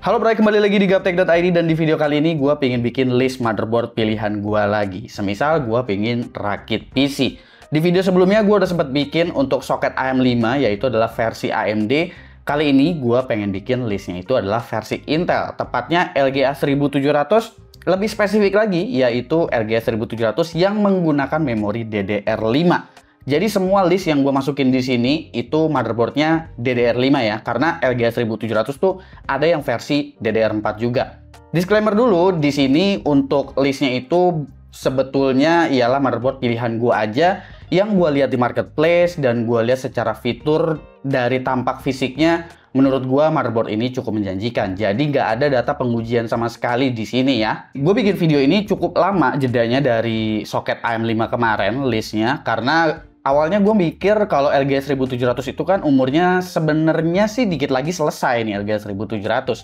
Halo bro, kembali lagi di Gaptek.id dan di video kali ini gue pengen bikin list motherboard pilihan gue lagi. Semisal gue pengen rakit PC. Di video sebelumnya gue udah sempat bikin untuk soket AM5 yaitu adalah versi AMD. Kali ini gue pengen bikin listnya itu adalah versi Intel, tepatnya LGA 1700. Lebih spesifik lagi yaitu LGA 1700 yang menggunakan memori DDR5. Jadi semua list yang gue masukin di sini itu motherboardnya DDR5 ya, karena LGA 1700 tuh ada yang versi DDR4 juga. Disclaimer dulu, di sini untuk listnya itu sebetulnya ialah motherboard pilihan gue aja yang gue lihat di marketplace dan gue lihat secara fitur dari tampak fisiknya. Menurut gue motherboard ini cukup menjanjikan, jadi nggak ada data pengujian sama sekali di sini ya. Gue bikin video ini cukup lama jedanya dari soket AM5 kemarin listnya, karena awalnya gue mikir kalau LGA 1700 itu kan umurnya sebenarnya sih dikit lagi selesai nih LGA 1700.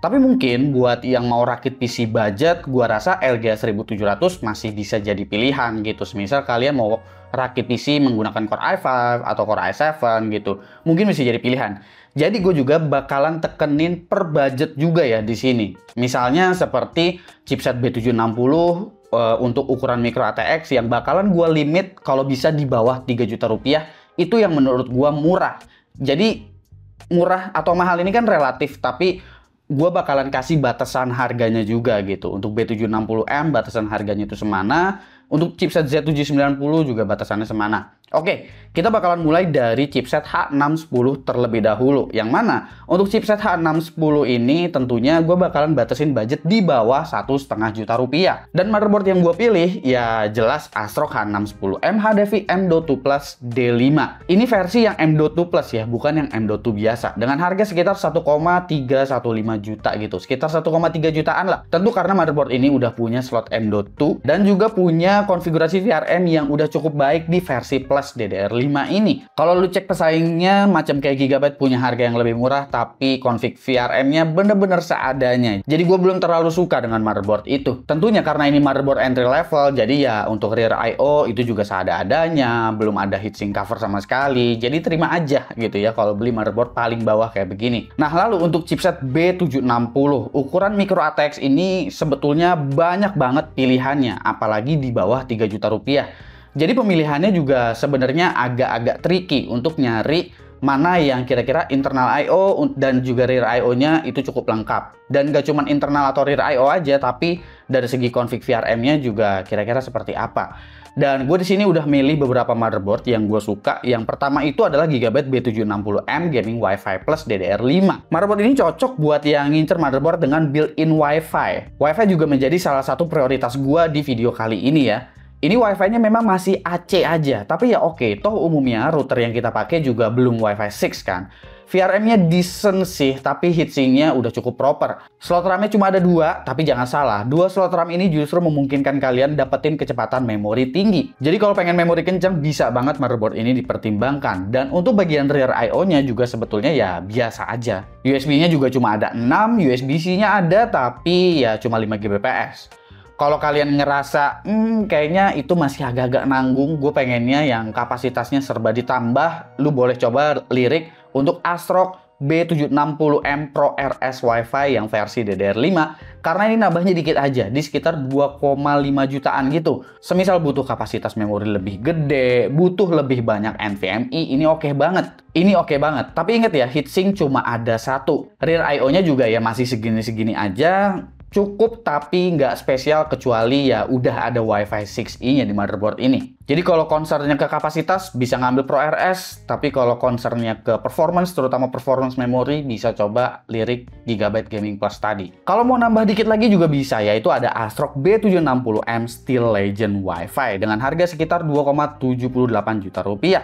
Tapi mungkin buat yang mau rakit PC budget, gue rasa LGA 1700 masih bisa jadi pilihan gitu. Semisal kalian mau rakit PC menggunakan Core i5 atau Core i7 gitu, mungkin bisa jadi pilihan. Jadi gue juga bakalan tekenin per budget juga ya di sini. Misalnya seperti chipset B760 untuk ukuran micro ATX yang bakalan gue limit kalau bisa di bawah 3 juta rupiah. Itu yang menurut gue murah. Jadi murah atau mahal ini kan relatif, tapi gue bakalan kasih batasan harganya juga gitu. Untuk B760M batasan harganya itu semana. Untuk chipset Z790 juga batasannya semana. Oke, kita bakalan mulai dari chipset H610 terlebih dahulu. Yang mana untuk chipset H610 ini tentunya gue bakalan batasin budget di bawah 1,5 juta rupiah. Dan motherboard yang gue pilih ya jelas ASRock H610M HDVI M.2 Plus D5. Ini versi yang M.2 Plus ya, bukan yang M.2 biasa. Dengan harga sekitar 1,315 juta gitu. Sekitar 1,3 jutaan lah. Tentu karena motherboard ini udah punya slot M.2 dan juga punya konfigurasi VRM yang udah cukup baik di versi Plus DDR5 ini. Kalau lu cek pesaingnya macam kayak Gigabyte punya harga yang lebih murah tapi konfig VRM-nya bener-bener seadanya. Jadi gue belum terlalu suka dengan motherboard itu. Tentunya karena ini motherboard entry level, jadi ya untuk rear I/O itu juga seada-adanya, belum ada heatsink cover sama sekali. Jadi terima aja gitu ya kalau beli motherboard paling bawah kayak begini. Nah, lalu untuk chipset B760, ukuran micro ATX ini sebetulnya banyak banget pilihannya, apalagi di bawah 3 juta rupiah. Jadi pemilihannya juga sebenarnya agak-agak tricky untuk nyari mana yang kira-kira internal I/O dan juga rear I/O-nya itu cukup lengkap. Dan gak cuma internal atau rear I/O aja, tapi dari segi config VRM-nya juga kira-kira seperti apa. Dan gue di sini udah milih beberapa motherboard yang gue suka. Yang pertama itu adalah Gigabyte B760M Gaming Wi-Fi Plus DDR5. Motherboard ini cocok buat yang ngincer motherboard dengan built-in Wi-Fi. Wi-Fi juga menjadi salah satu prioritas gue di video kali ini ya. Ini Wi-Fi-nya memang masih AC aja, tapi ya oke, toh umumnya router yang kita pakai juga belum Wi-Fi 6 kan. VRM-nya decent sih, tapi heatsinknya udah cukup proper. Slot RAM-nya cuma ada 2, tapi jangan salah, 2 slot RAM ini justru memungkinkan kalian dapetin kecepatan memori tinggi. Jadi kalau pengen memori kenceng, bisa banget motherboard ini dipertimbangkan. Dan untuk bagian rear I/O-nya juga sebetulnya ya biasa aja. USB-nya juga cuma ada 6, USB-C-nya ada, tapi ya cuma 5 Gbps. Kalau kalian ngerasa, kayaknya itu masih agak-agak nanggung, gue pengennya yang kapasitasnya serba ditambah, lu boleh coba lirik untuk ASRock B760M Pro RS Wi-Fi yang versi DDR5, karena ini nambahnya dikit aja, di sekitar 2,5 jutaan gitu. Semisal butuh kapasitas memori lebih gede, butuh lebih banyak NVMe, ini oke banget. Ini oke banget, tapi inget ya, heatsink cuma ada 1. Rear I/O-nya juga ya masih segini-segini aja. Cukup tapi nggak spesial kecuali ya udah ada Wi-Fi 6E-nya di motherboard ini. Jadi kalau concernnya ke kapasitas bisa ngambil Pro RS, tapi kalau concernnya ke performance, terutama performance memori, bisa coba lirik Gigabyte Gaming Plus tadi. Kalau mau nambah dikit lagi juga bisa, yaitu ada ASRock B760M Steel Legend Wi-Fi dengan harga sekitar 2,78 juta rupiah.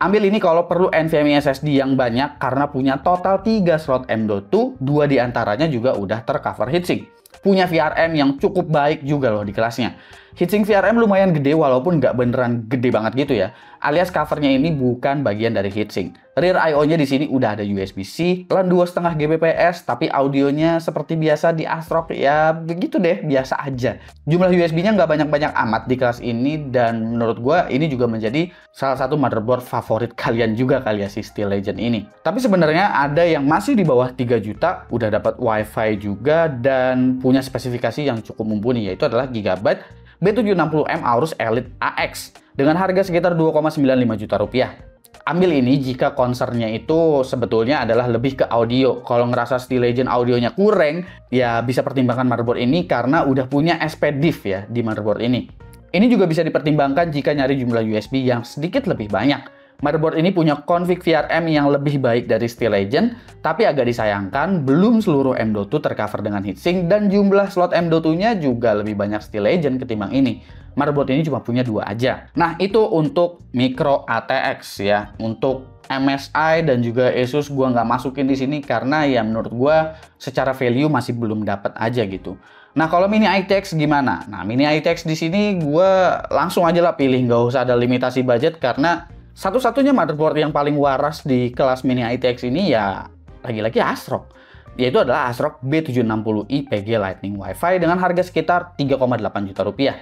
Ambil ini kalau perlu NVMe SSD yang banyak karena punya total 3 slot M.2, 2 diantaranya juga udah tercover heatsink. Punya VRM yang cukup baik juga loh di kelasnya. Heatsink VRM lumayan gede walaupun nggak beneran gede banget gitu ya. Alias covernya ini bukan bagian dari heatsink. Rear I/O-nya di sini udah ada USB-C, LAN 2,5 Gbps, tapi audionya seperti biasa di ASRock ya begitu deh, biasa aja. Jumlah USB-nya nggak banyak-banyak amat di kelas ini dan menurut gua ini juga menjadi salah satu motherboard favorit kalian juga kali ya si Steel Legend ini. Tapi sebenarnya ada yang masih di bawah 3 juta, udah dapat WiFi juga dan punya spesifikasi yang cukup mumpuni yaitu adalah Gigabyte B760M Aorus Elite AX dengan harga sekitar 2,95 juta rupiah. Ambil ini jika concernnya itu sebetulnya adalah lebih ke audio. Kalau ngerasa Steel Legend audionya kurang, ya bisa pertimbangkan motherboard ini karena udah punya SPDIF ya di motherboard ini. Ini juga bisa dipertimbangkan jika nyari jumlah USB yang sedikit lebih banyak. Motherboard ini punya config VRM yang lebih baik dari Steel Legend, tapi agak disayangkan belum seluruh M.2 tercover dengan heatsink dan jumlah slot M.2-nya juga lebih banyak Steel Legend ketimbang ini. Motherboard ini cuma punya 2 aja. Nah, itu untuk Micro ATX ya. Untuk MSI dan juga Asus gua nggak masukin di sini karena ya menurut gua secara value masih belum dapat aja gitu. Nah, kalau Mini ITX gimana? Nah, Mini ITX di sini gua langsung aja lah pilih, nggak usah ada limitasi budget karena satu-satunya motherboard yang paling waras di kelas Mini ITX ini ya lagi-lagi ASRock, yaitu adalah ASRock B760i PG Lightning Wi-Fi dengan harga sekitar 3,8 juta rupiah.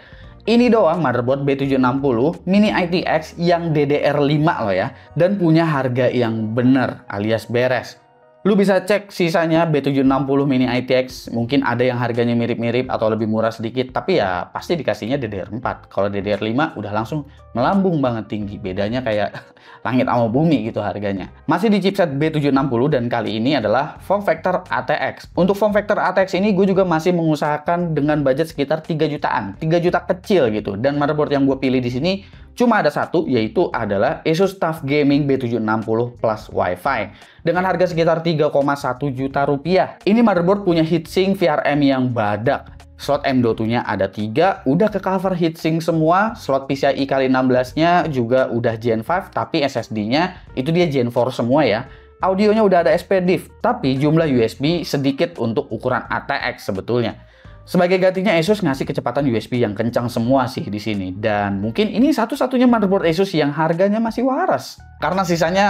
Ini doang motherboard B760 Mini ITX yang DDR5 loh ya, dan punya harga yang bener alias beres. Lu bisa cek sisanya B760 Mini ITX, mungkin ada yang harganya mirip-mirip atau lebih murah sedikit, tapi ya pasti dikasihnya DDR4. Kalau DDR5 udah langsung melambung banget tinggi, bedanya kayak langit sama bumi gitu harganya. Masih di chipset B760 dan kali ini adalah form factor ATX. Untuk form factor ATX ini gue juga masih mengusahakan dengan budget sekitar 3 jutaan, 3 juta kecil gitu. Dan motherboard yang gue pilih di sini cuma ada satu, yaitu adalah Asus TUF Gaming B760 Plus Wi-Fi dengan harga sekitar 3,1 juta rupiah. Ini motherboard punya heatsink VRM yang badak. Slot M.2-nya ada 3, udah ke cover heatsink semua. Slot PCIe x16-nya juga udah Gen 5, tapi SSD-nya itu dia Gen 4 semua ya. Audionya udah ada SPDIF, tapi jumlah USB sedikit untuk ukuran ATX sebetulnya. Sebagai gantinya Asus ngasih kecepatan USB yang kencang semua sih di sini, dan mungkin ini satu-satunya motherboard Asus yang harganya masih waras. Karena sisanya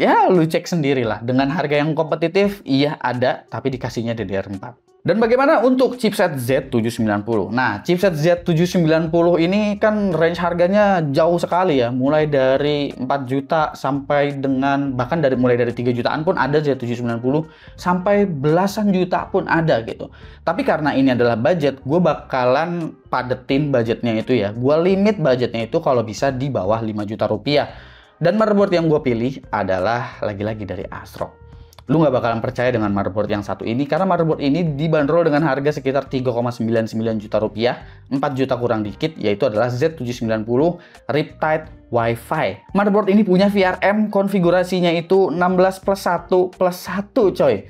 ya lu cek sendirilah. Dengan harga yang kompetitif iya ada, tapi dikasihnya DDR4. Dan bagaimana untuk chipset Z790? Nah, chipset Z790 ini kan range harganya jauh sekali ya, mulai dari 4 juta sampai dengan bahkan mulai dari 3 jutaan pun ada Z790 sampai belasan juta pun ada gitu. Tapi karena ini adalah budget, gue bakalan padetin budgetnya itu ya. Gue limit budgetnya itu kalau bisa di bawah 5 juta rupiah. Dan motherboard yang gue pilih adalah lagi-lagi dari ASRock. Lu nggak bakalan percaya dengan motherboard yang satu ini karena motherboard ini dibanderol dengan harga sekitar 3,99 juta rupiah, 4 juta kurang dikit, yaitu adalah Z790 Riptide Wi-Fi. Motherboard ini punya VRM konfigurasinya itu 16+1+1 coy.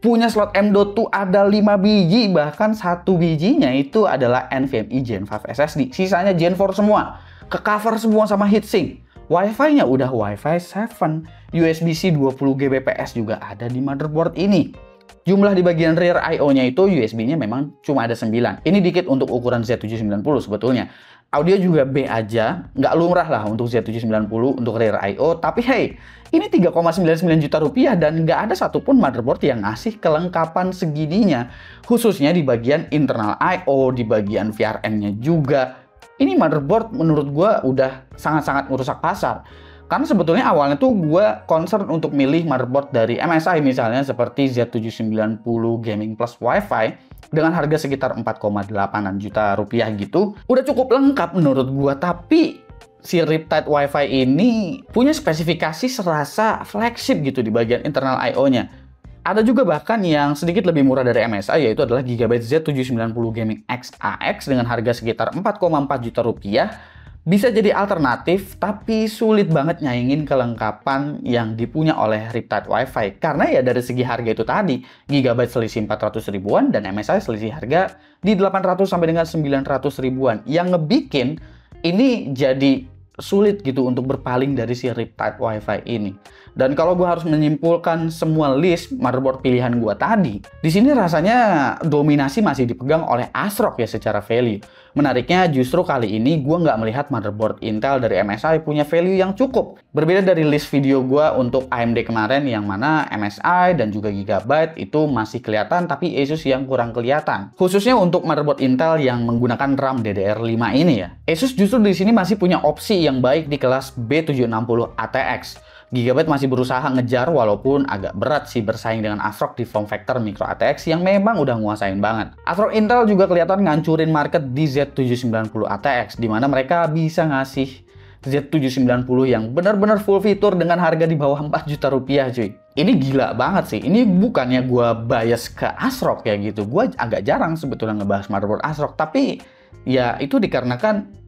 Punya slot M.2 ada 5 biji, bahkan satu bijinya itu adalah NVMe Gen 5 SSD. Sisanya Gen 4 semua. Ke cover semua sama heatsink. Wi-Fi-nya udah Wi-Fi 7, USB-C 20 Gbps juga ada di motherboard ini. Jumlah di bagian rear I/O-nya itu USB-nya memang cuma ada 9. Ini dikit untuk ukuran Z790 sebetulnya. Audio juga B aja, nggak lumrah lah untuk Z790 untuk rear I/O. Tapi hey, ini 3,99 juta rupiah dan nggak ada satupun motherboard yang ngasih kelengkapan segininya. Khususnya di bagian internal I/O, di bagian VRM-nya juga. Ini motherboard menurut gue udah sangat-sangat merusak pasar. Karena sebetulnya awalnya tuh gue concern untuk milih motherboard dari MSI misalnya seperti Z790 Gaming Plus Wi-Fi dengan harga sekitar 4,8 juta rupiah gitu. Udah cukup lengkap menurut gue, tapi si Riptide Wi-Fi ini punya spesifikasi serasa flagship gitu di bagian internal I/O-nya. Ada juga bahkan yang sedikit lebih murah dari MSI, yaitu adalah Gigabyte Z790 Gaming X AX dengan harga sekitar 4,4 juta rupiah. Bisa jadi alternatif, tapi sulit banget nyaingin kelengkapan yang dipunya oleh Riptide Wi-Fi. Karena ya dari segi harga itu tadi, Gigabyte selisih 400 ribuan dan MSI selisih harga di 800 sampai dengan 900 ribuan. Yang ngebikin ini jadi sulit gitu untuk berpaling dari si Riptide Wi-Fi ini. Dan kalau gue harus menyimpulkan semua list motherboard pilihan gue tadi, di sini rasanya dominasi masih dipegang oleh ASRock ya secara value. Menariknya justru kali ini gue nggak melihat motherboard Intel dari MSI punya value yang cukup. Berbeda dari list video gue untuk AMD kemarin yang mana MSI dan juga Gigabyte itu masih kelihatan tapi Asus yang kurang kelihatan. Khususnya untuk motherboard Intel yang menggunakan RAM DDR5 ini ya. Asus justru di sini masih punya opsi yang baik di kelas B760 ATX. Gigabyte masih berusaha ngejar walaupun agak berat sih bersaing dengan ASRock di form factor micro ATX yang memang udah nguasain banget. ASRock Intel juga kelihatan ngancurin market di Z790 ATX di mana mereka bisa ngasih Z790 yang benar-benar full fitur dengan harga di bawah 4 juta rupiah cuy. Ini gila banget sih. Ini bukannya gua bias ke ASRock ya gitu. Gua agak jarang sebetulnya ngebahas motherboard ASRock, tapi ya itu dikarenakan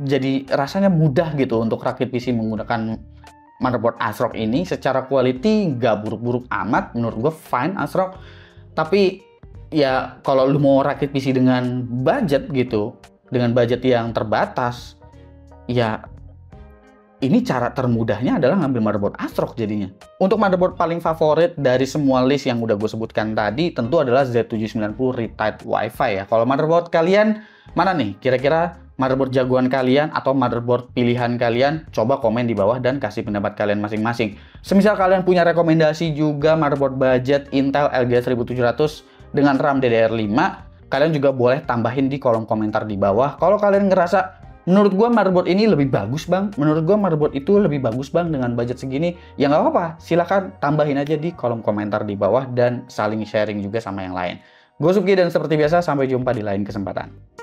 jadi rasanya mudah gitu untuk rakit PC menggunakan motherboard ASRock ini. Secara quality nggak buruk-buruk amat, menurut gue fine ASRock. Tapi ya kalau lu mau rakit PC dengan budget gitu, dengan budget yang terbatas, ya ini cara termudahnya adalah ngambil motherboard ASRock jadinya. Untuk motherboard paling favorit dari semua list yang udah gue sebutkan tadi tentu adalah Z790 Retired Wi-Fi ya. Kalau motherboard kalian mana nih? Kira-kira motherboard jagoan kalian atau motherboard pilihan kalian? Coba komen di bawah dan kasih pendapat kalian masing-masing. Semisal kalian punya rekomendasi juga motherboard budget Intel LGA 1700 dengan RAM DDR5, kalian juga boleh tambahin di kolom komentar di bawah. Kalau kalian ngerasa menurut gua motherboard ini lebih bagus bang, menurut gua motherboard itu lebih bagus bang dengan budget segini, ya nggak apa-apa, silahkan tambahin aja di kolom komentar di bawah dan saling sharing juga sama yang lain. Gue Subki dan seperti biasa sampai jumpa di lain kesempatan.